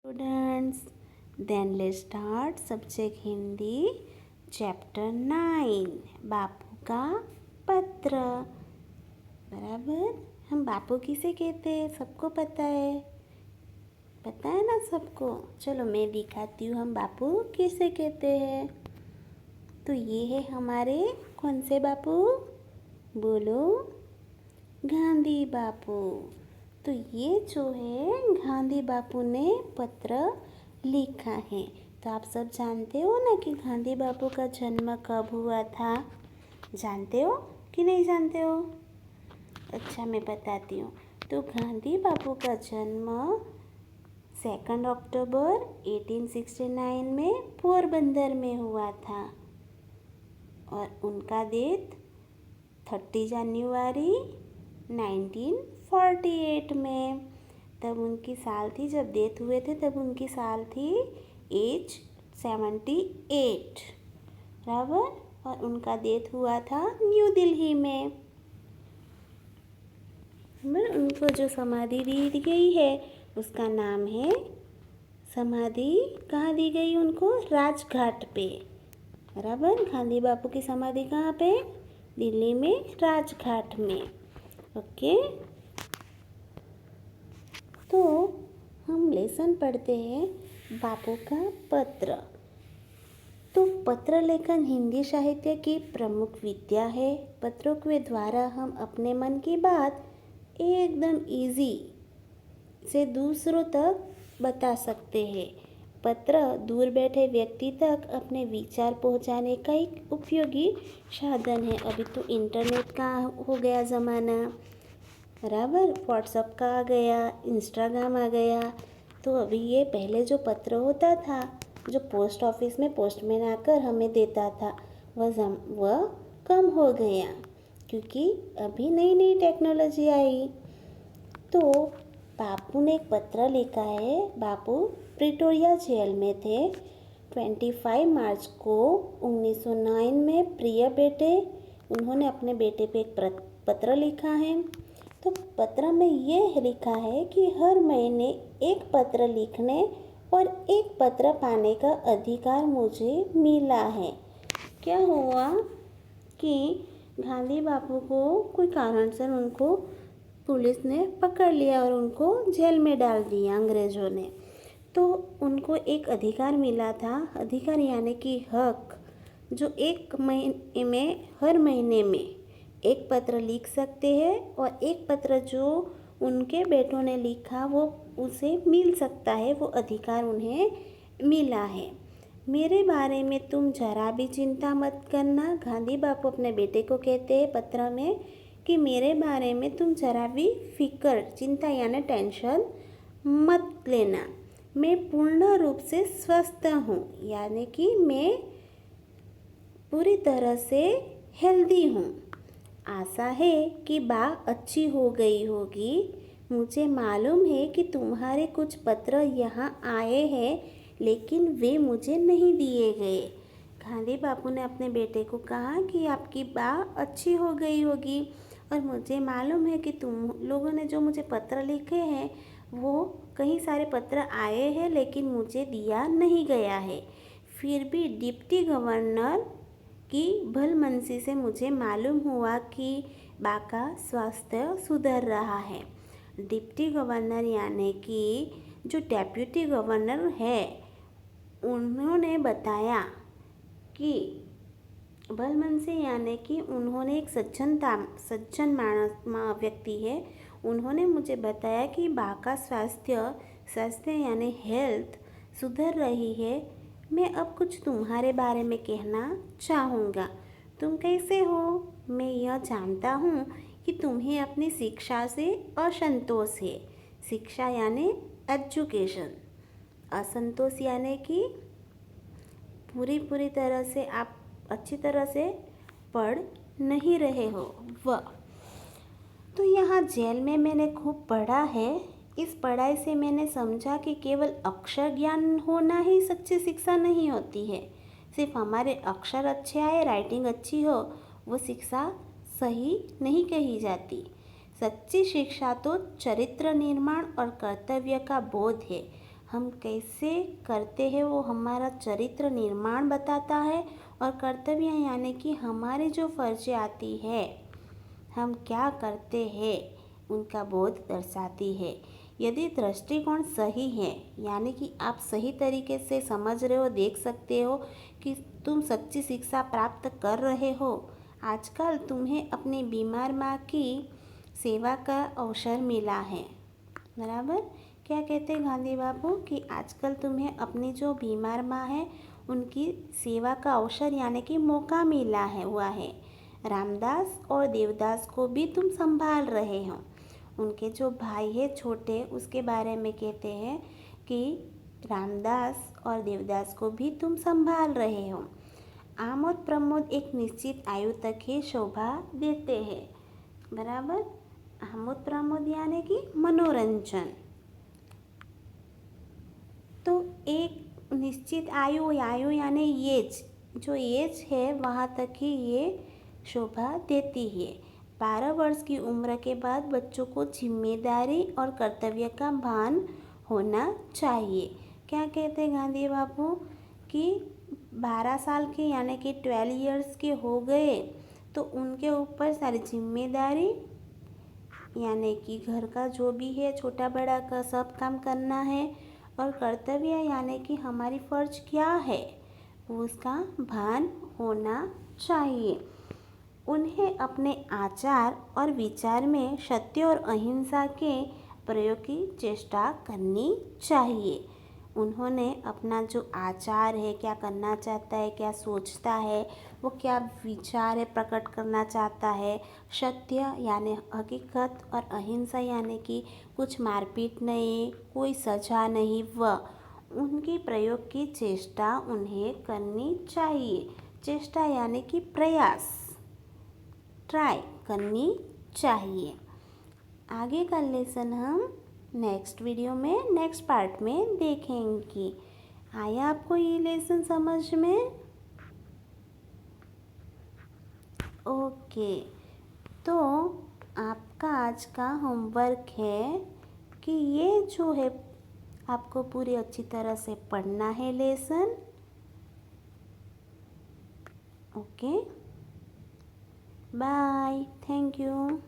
Students, then let's start subject Hindi chapter 9 बापू का पत्र। बराबर। हम बापू किसे कहते हैं सबको पता है ना सबको। चलो मैं दिखाती हूँ हम बापू किसे कहते हैं। तो ये है हमारे कौन से बापू, बोलो, गांधी बापू। तो ये जो है गांधी बापू ने पत्र लिखा है। तो आप सब जानते हो ना कि गांधी बापू का जन्म कब हुआ था, जानते हो कि नहीं जानते हो? अच्छा मैं बताती हूँ। तो गांधी बापू का जन्म 2 अक्टूबर 1869 में पोरबंदर में हुआ था और उनका डेथ 30 जनवरी 1948 में। तब उनकी साल थी, जब डेथ हुए थे तब उनकी साल थी एज 78 बराबर। और उनका डेथ हुआ था न्यू दिल्ली में। उनको जो समाधि दी गई है उसका नाम है, समाधि कहाँ दी गई उनको, राजघाट पे। बराबर। गांधी बापू की समाधि कहाँ पे, दिल्ली में राजघाट में। ओके। तो हम लेसन पढ़ते हैं बापू का पत्र। तो पत्र लेखन हिंदी साहित्य की प्रमुख विद्या है। पत्रों के द्वारा हम अपने मन की बात एकदम इजी से दूसरों तक बता सकते हैं। पत्र दूर बैठे व्यक्ति तक अपने विचार पहुंचाने का एक उपयोगी साधन है। अभी तो इंटरनेट का हो गया ज़माना, बराबर। व्हाट्सअप का आ गया, इंस्टाग्राम आ गया। तो अभी ये पहले जो पत्र होता था, जो पोस्ट ऑफिस में पोस्टमैन आकर हमें देता था, वह कम हो गया क्योंकि अभी नई नई टेक्नोलॉजी आई। तो बापू ने एक पत्र लिखा है। बापू प्रिटोरिया जेल में थे। 25 मार्च को 1909 में प्रिय बेटे, उन्होंने अपने बेटे पे एक पत्र लिखा है। तो पत्र में ये लिखा है कि हर महीने एक पत्र लिखने और एक पत्र पाने का अधिकार मुझे मिला है। क्या हुआ कि गांधी बापू को कोई कारण से उनको पुलिस ने पकड़ लिया और उनको जेल में डाल दिया अंग्रेज़ों ने। तो उनको एक अधिकार मिला था, अधिकार यानी कि हक, जो एक महीने में, हर महीने में एक पत्र लिख सकते हैं और एक पत्र जो उनके बेटों ने लिखा वो उसे मिल सकता है, वो अधिकार उन्हें मिला है। मेरे बारे में तुम जरा भी चिंता मत करना, गांधी बापू अपने बेटे को कहते हैं पत्र में कि मेरे बारे में तुम जरा भी फिक्र, चिंता यानी टेंशन मत लेना। मैं पूर्ण रूप से स्वस्थ हूँ, यानी कि मैं पूरी तरह से हेल्दी हूँ। आशा है कि बा अच्छी हो गई होगी। मुझे मालूम है कि तुम्हारे कुछ पत्र यहाँ आए हैं लेकिन वे मुझे नहीं दिए गए। गांधी बापू ने अपने बेटे को कहा कि आपकी बा अच्छी हो गई होगी और मुझे मालूम है कि तुम लोगों ने जो मुझे पत्र लिखे हैं वो कई सारे पत्र आए हैं लेकिन मुझे दिया नहीं गया है। फिर भी डिप्टी गवर्नर की भलमनसी से मुझे मालूम हुआ कि बा का स्वास्थ्य सुधर रहा है। डिप्टी गवर्नर यानी कि जो डेप्यूटी गवर्नर है, उन्होंने बताया कि भलमनसी यानी कि उन्होंने एक सज्जन व्यक्ति है, उन्होंने मुझे बताया कि बा का स्वास्थ्य यानी हेल्थ सुधर रही है। मैं अब कुछ तुम्हारे बारे में कहना चाहूँगा। तुम कैसे हो? मैं यह जानता हूँ कि तुम्हें अपनी शिक्षा से असंतोष है। शिक्षा यानी एजुकेशन, असंतोष यानी कि पूरी तरह से आप अच्छी तरह से पढ़ नहीं रहे हो वह। तो यहाँ जेल में मैंने खूब पढ़ा है। इस पढ़ाई से मैंने समझा कि केवल अक्षर ज्ञान होना ही सच्ची शिक्षा नहीं होती है। सिर्फ हमारे अक्षर अच्छे आए, राइटिंग अच्छी हो, वो शिक्षा सही नहीं कही जाती। सच्ची शिक्षा तो चरित्र निर्माण और कर्तव्य का बोध है। हम कैसे करते हैं वो हमारा चरित्र निर्माण बताता है, और कर्तव्य यानी कि हमारी जो फर्जें आती है, हम क्या करते हैं उनका बोध दर्शाती है। यदि दृष्टिकोण सही है, यानी कि आप सही तरीके से समझ रहे हो, देख सकते हो कि तुम सच्ची शिक्षा प्राप्त कर रहे हो। आजकल तुम्हें अपनी बीमार माँ की सेवा का अवसर मिला है, बराबर। क्या कहते हैं गांधी बापू कि आजकल तुम्हें अपनी जो बीमार माँ है उनकी सेवा का अवसर यानी कि मौका मिला है हुआ है। रामदास और देवदास को भी तुम संभाल रहे हो। उनके जो भाई है छोटे, उसके बारे में कहते हैं कि रामदास और देवदास को भी तुम संभाल रहे हो। आमोद प्रमोद एक निश्चित आयु तक ही शोभा देते हैं, बराबर। आमोद प्रमोद यानी कि मनोरंजन। तो एक निश्चित आयु यानी एज, जो एज है वहाँ तक ही ये शोभा देती है। 12 वर्ष की उम्र के बाद बच्चों को जिम्मेदारी और कर्तव्य का भान होना चाहिए। क्या कहते हैं गांधी बापू कि 12 साल के यानी कि 12 इयर्स के हो गए तो उनके ऊपर सारी जिम्मेदारी यानी कि घर का जो भी है छोटा बड़ा का सब काम करना है, और कर्तव्य यानी कि हमारी फर्ज क्या है उसका भान होना चाहिए। उन्हें अपने आचार और विचार में सत्य और अहिंसा के प्रयोग की चेष्टा करनी चाहिए। उन्होंने अपना जो आचार है, क्या करना चाहता है, क्या सोचता है, वो क्या विचार है प्रकट करना चाहता है, सत्य यानी हकीकत और अहिंसा यानी कि कुछ मारपीट नहीं, कोई सजा नहीं, वह उनकी प्रयोग की चेष्टा उन्हें करनी चाहिए। चेष्टा यानी कि प्रयास, ट्राई करनी चाहिए। आगे का लेसन हम नेक्स्ट वीडियो में नेक्स्ट पार्ट में देखेंगे। आया आपको ये लेसन समझ में? ओके, तो आपका आज का होमवर्क है कि ये जो है आपको पूरी अच्छी तरह से पढ़ना है lesson. Okay, bye, thank you.